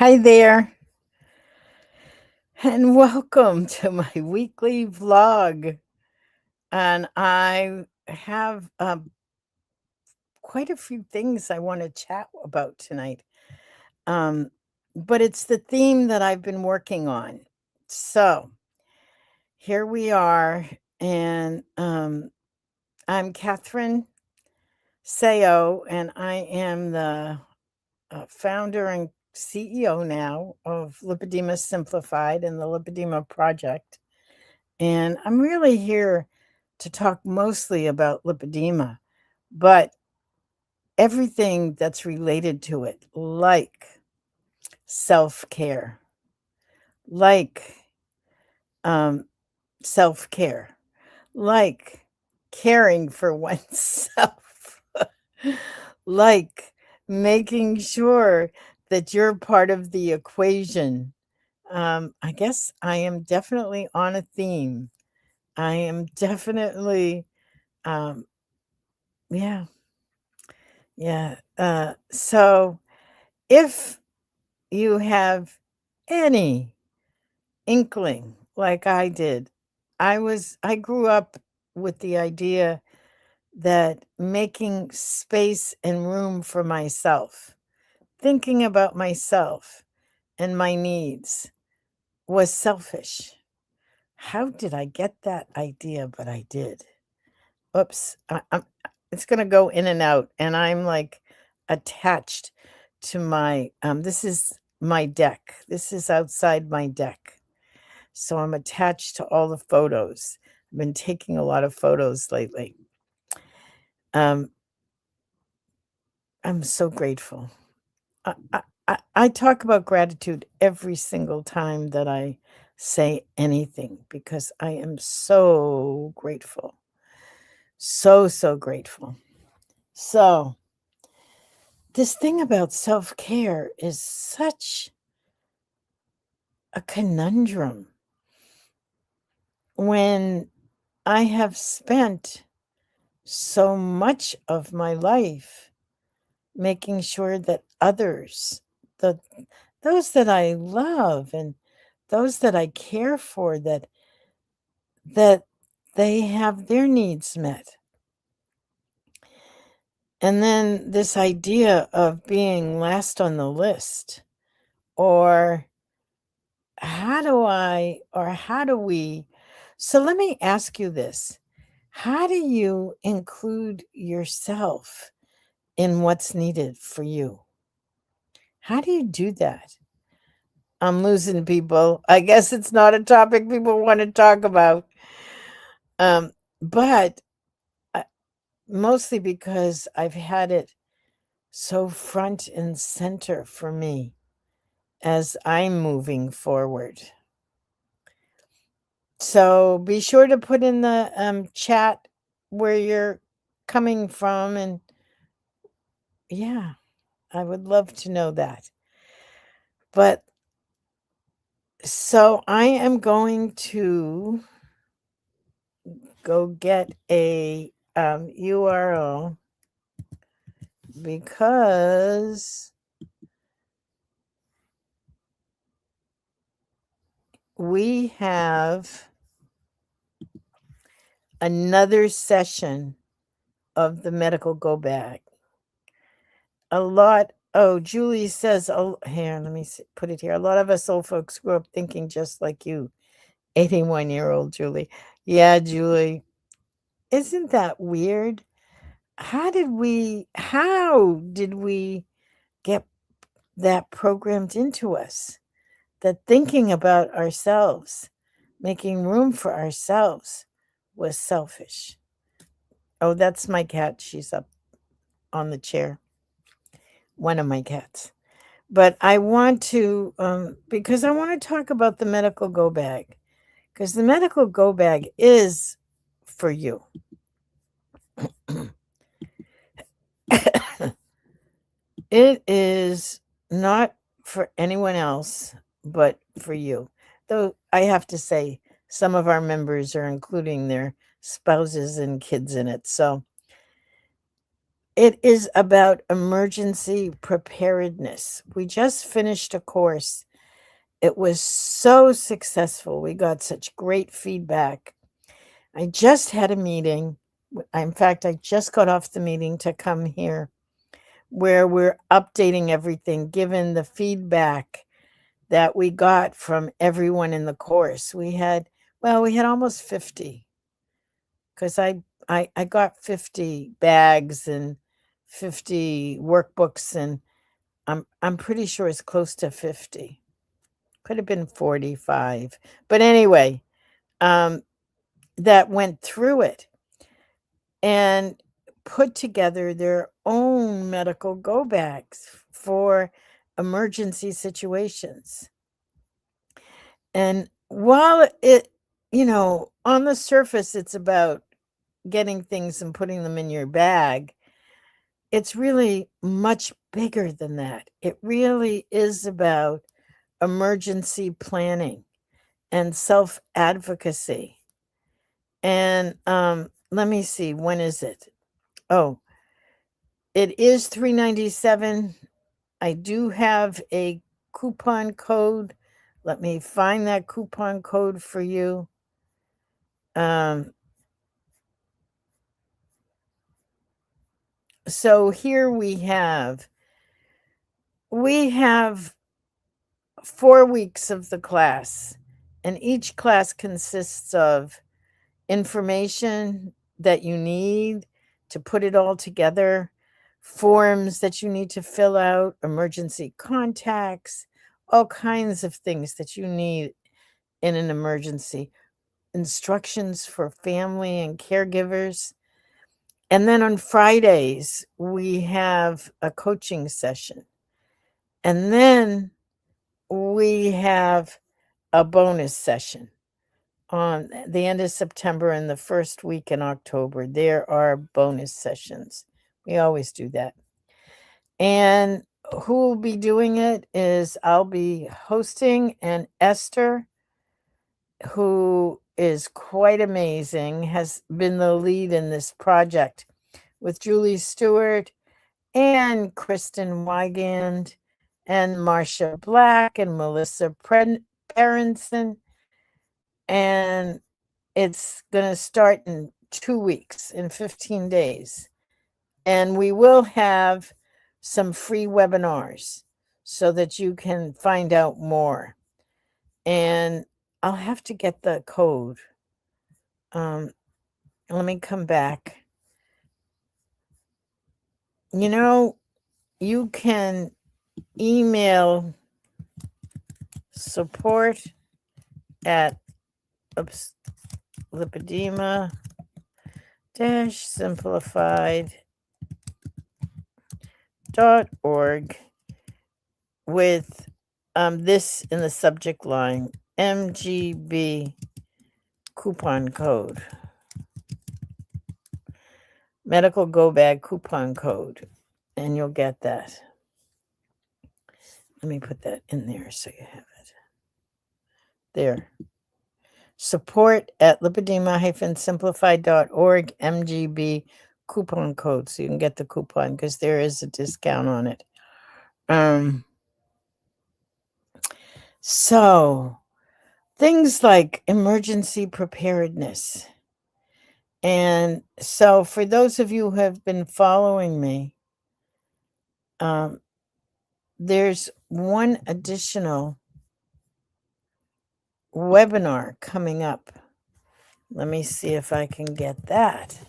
Hi there, and welcome to my weekly vlog. And I have quite a few things I want to chat about tonight. Um, but it's the theme that I've been working on. So here we are, and I'm Catherine Sayo, and I am the founder and CEO now of Lipedema Simplified and the Lipedema Project. And I'm really here to talk mostly about lipedema, but everything that's related to it, like self care, like um, self care, like caring for oneself, like making sure that you're part of the equation. I guess I am definitely on a theme. I am definitely, um, yeah, yeah. So if you have any inkling, like I did, I grew up with the idea that making space and room for myself, thinking about myself and my needs was selfish. How did I get that idea? But I did. Oops. It's going to go in and out. And I'm like attached to my, this is my deck. This is outside my deck. So I'm attached to all the photos. I've been taking a lot of photos lately. Um, I'm so grateful. I talk about gratitude every single time that I say anything because I am so grateful. So, so grateful. So, this thing about self care is such a conundrum when I have spent so much of my life making sure that others, the those that I love and those that I care for, that they have their needs met. And then this idea of being last on the list, or how do we, so let me ask you this. How do you include yourself in what's needed for you? How do you do that? I'm losing people. I guess it's not a topic people want to talk about. Um, but I, mostly because I've had it so front and center for me as I'm moving forward. So be sure to put in the chat where you're coming from. And yeah, I would love to know that. But so I am going to go get a URL because we have another session of the medical go bag. A lot. Oh, Julie says, oh, here, let me put it here. A lot of us old folks grew up thinking just like you. 81-year-old Julie. Yeah, Julie. Isn't that weird? How did we get that programmed into us? That thinking about ourselves, making room for ourselves was selfish. Oh, that's my cat. She's up on the chair. One of my cats. But I want to, because I want to talk about the medical go bag, because the medical go bag is for you. It is not for anyone else but for you. Though I have to say, some of our members are including their spouses and kids in it. So It is about emergency preparedness. We just finished a course. It was so successful. We got such great feedback. I just had a meeting. In fact, I just got off the meeting to come here where we're updating everything given the feedback that we got from everyone in the course. We had almost 50 because I got 50 bags and 50 workbooks, and I'm pretty sure it's close to 50. Could have been 45. But anyway, that went through it and put together their own medical go bags for emergency situations. And while on the surface, it's about getting things and putting them in your bag, it's really much bigger than that. It really is about emergency planning and self advocacy. And let me see, when is it? Oh, it is $397. I do have a coupon code. Let me find that coupon code for you. So here we have 4 weeks of the class, and each class consists of information that you need to put it all together, forms that you need to fill out, emergency contacts, all kinds of things that you need in an emergency, instructions for family and caregivers. And then on Fridays, we have a coaching session. And then we have a bonus session on the end of September and the first week in October. There are bonus sessions. We always do that. And who will be doing it is I'll be hosting, and Esther, who is quite amazing, has been the lead in this project with Julie Stewart and Kristen Wygand and Marsha Black and Melissa Parenson. And it's going to start in 2 weeks, in 15 days. And we will have some free webinars so that you can find out more. And I'll have to get the code. Let me come back. You can email support at lipedema-simplified.org with this in the subject line, MGB coupon code, medical go bag coupon code, and you'll get that. Let me put that in there so you have it. There. Support at lipedema-simplified.org, MGB coupon code, so you can get the coupon because there is a discount on it. So things like emergency preparedness. And so for those of you who have been following me, there's one additional webinar coming up. Let me see if I can get that.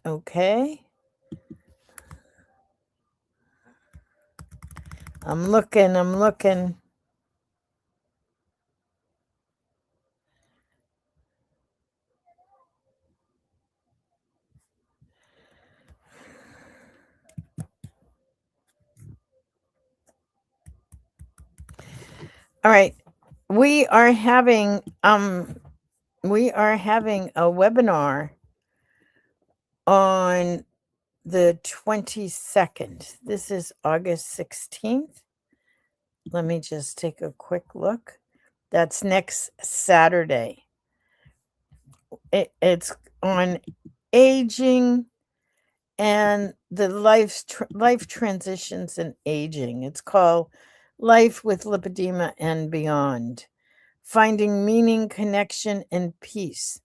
Okay. I'm looking. All right. We are having a webinar on the 22nd. This is August 16th. Let me just take a quick look. That's next Saturday. It's on aging and the life transitions and aging. It's called Life with Lipedema and Beyond: Finding Meaning, Connection, and Peace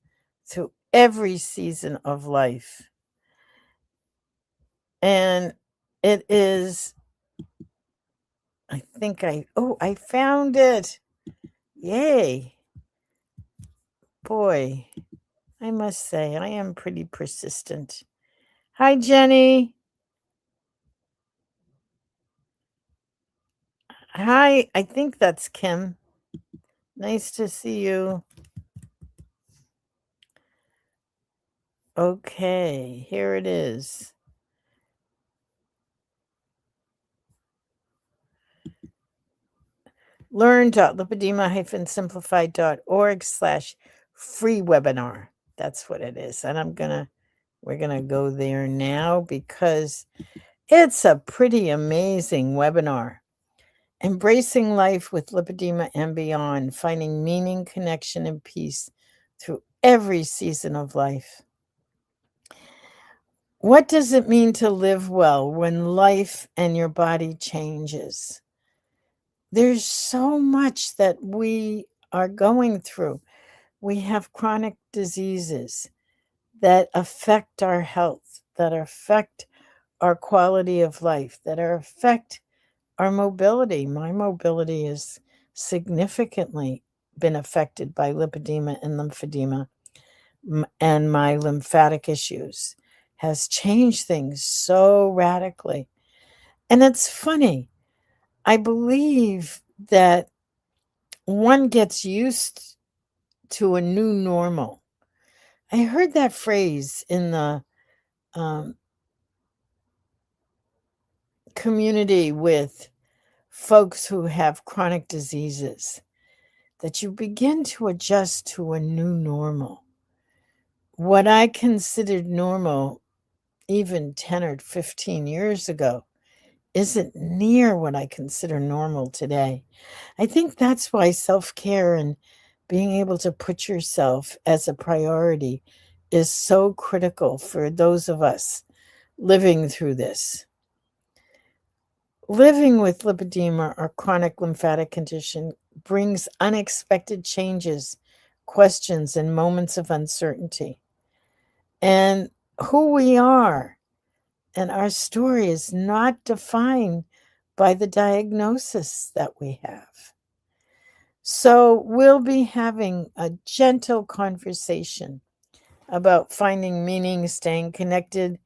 Through Every Season of Life. And it is, I found it. Yay. Boy, I must say, I am pretty persistent. Hi, Jenny. Hi, I think that's Kim. Nice to see you. Okay, here it is. Learn.lipedema-simplified.org/free webinar. That's what it is. And we're gonna go there now because it's a pretty amazing webinar. Embracing Life with Lipedema and Beyond: Finding Meaning, Connection, and Peace Through Every Season of Life. What does it mean to live well when life and your body changes? There's so much that we are going through. We have chronic diseases that affect our health, that affect our quality of life, that affect our mobility. My mobility has significantly been affected by lipedema and lymphedema, and my lymphatic issues has changed things so radically. And it's funny. I believe that one gets used to a new normal. I heard that phrase in the community with folks who have chronic diseases, that you begin to adjust to a new normal. What I considered normal even 10 or 15 years ago isn't near what I consider normal today. I think that's why self-care and being able to put yourself as a priority is so critical for those of us living through this. Living with lipedema or chronic lymphatic condition brings unexpected changes, questions, and moments of uncertainty. And who we are and our story is not defined by the diagnosis that we have. So we'll be having a gentle conversation about finding meaning, staying connected,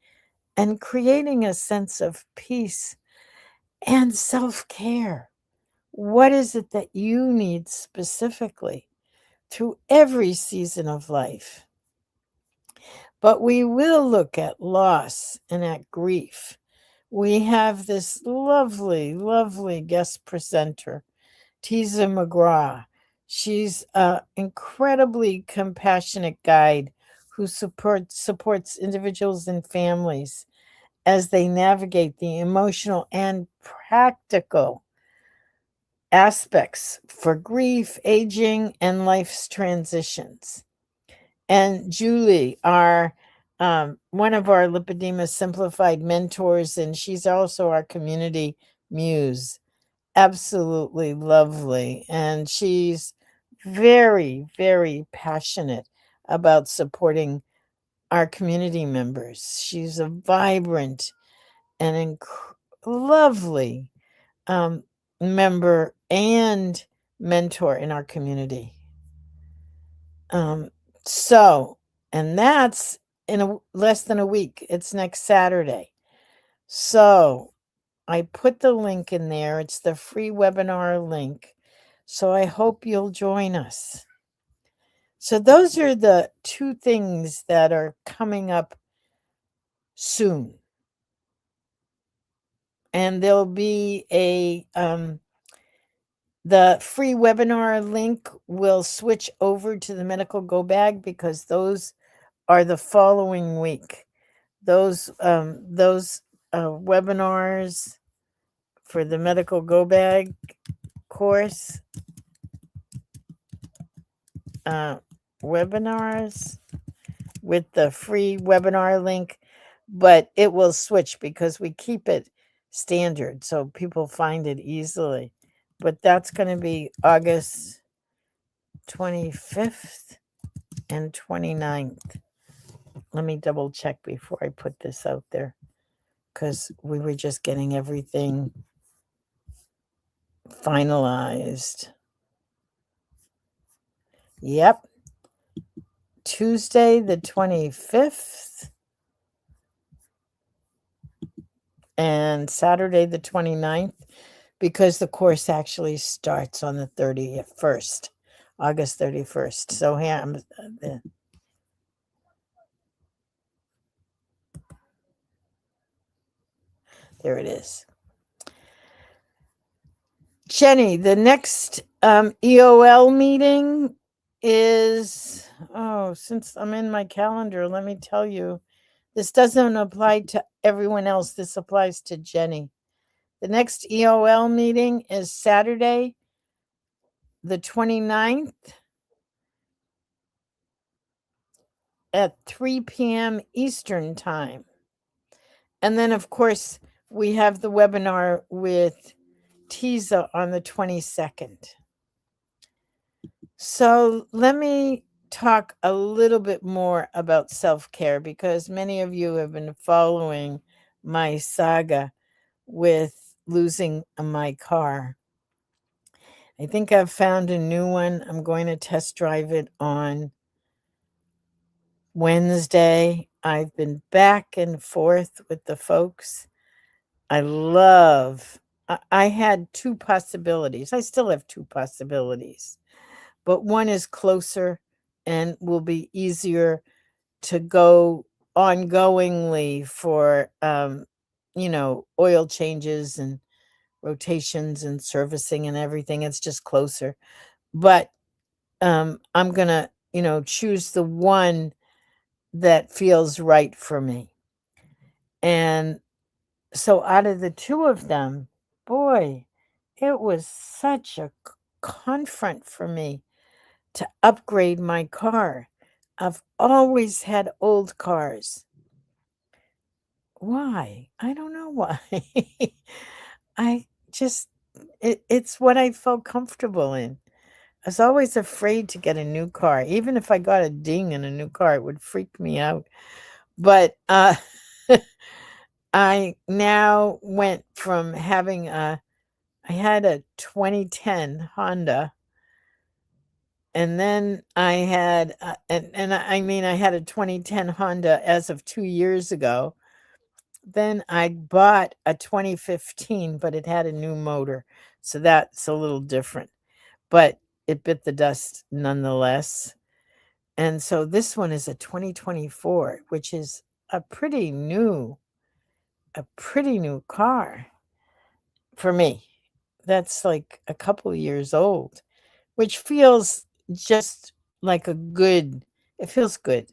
and creating a sense of peace and self-care. What is it that you need specifically through every season of life? But we will look at loss and at grief. We have this lovely, lovely guest presenter, Tiza McGraw. She's an incredibly compassionate guide who supports individuals and families as they navigate the emotional and practical aspects for grief, aging, and life's transitions. And Julie, one of our Lipedema Simplified mentors, and she's also our community muse. Absolutely lovely. And she's very, very passionate about supporting our community members. She's a vibrant and lovely member and mentor in our community. And that's in less than a week. It's next Saturday. So I put the link in there. It's the free webinar link. So I hope you'll join us. So those are the two things that are coming up soon. And there'll be the free webinar link will switch over to the medical go bag because those are the following week. Those webinars for the medical go bag course webinars with the free webinar link, but it will switch because we keep it standard so people find it easily. But that's going to be August 25th and 29th. Let me double check before I put this out there because we were just getting everything finalized. Yep. Tuesday the 25th and Saturday the 29th, because the course actually starts on the 31st, August 31st. So here there it is. Jenny, the next EOL meeting is, since I'm in my calendar, let me tell you, this doesn't apply to everyone else. This applies to Jenny. The next EOL meeting is Saturday, the 29th at 3 p.m. Eastern Time. And then, of course, we have the webinar with Tisa on the 22nd. So let me talk a little bit more about self-care, because many of you have been following my saga with losing my car. I think I've found a new one. I'm going to test drive it on Wednesday. I've been back and forth with the folks. I had two possibilities. I still have two possibilities, but one is closer and will be easier to go ongoingly for, oil changes and rotations and servicing and everything. It's just closer. But I'm going to, choose the one that feels right for me. And so out of the two of them, boy, it was such a confront for me to upgrade my car. I've always had old cars. Why? I don't know why. It's what I felt comfortable in. I was always afraid to get a new car. Even if I got a ding in a new car, it would freak me out. But I now went from having I had a 2010 Honda, and then I had I had a 2010 Honda as of 2 years ago. Then I bought a 2015, but it had a new motor, so that's a little different. But it bit the dust nonetheless. And so this one is a 2024, which is a pretty new car for me. That's like a couple years old, which feels just like it feels good.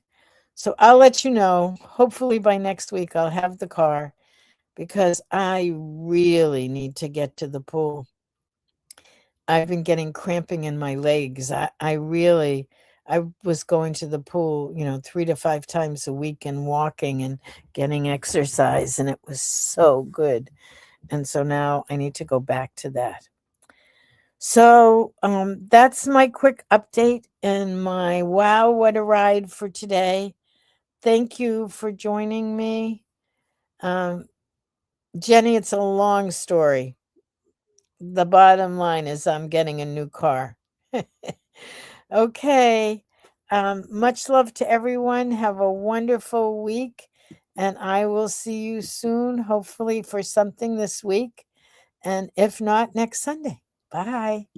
So I'll let you know. Hopefully by next week I'll have the car, because I really need to get to the pool. I've been getting cramping in my legs. I was going to the pool, 3 to 5 times a week and walking and getting exercise, and it was so good. And so now I need to go back to that. So that's my quick update and my wow, what a ride for today. Thank you for joining me. Jenny, it's a long story. The bottom line is I'm getting a new car. Okay. Much love to everyone. Have a wonderful week. And I will see you soon, hopefully for something this week. And if not, next Sunday. Bye.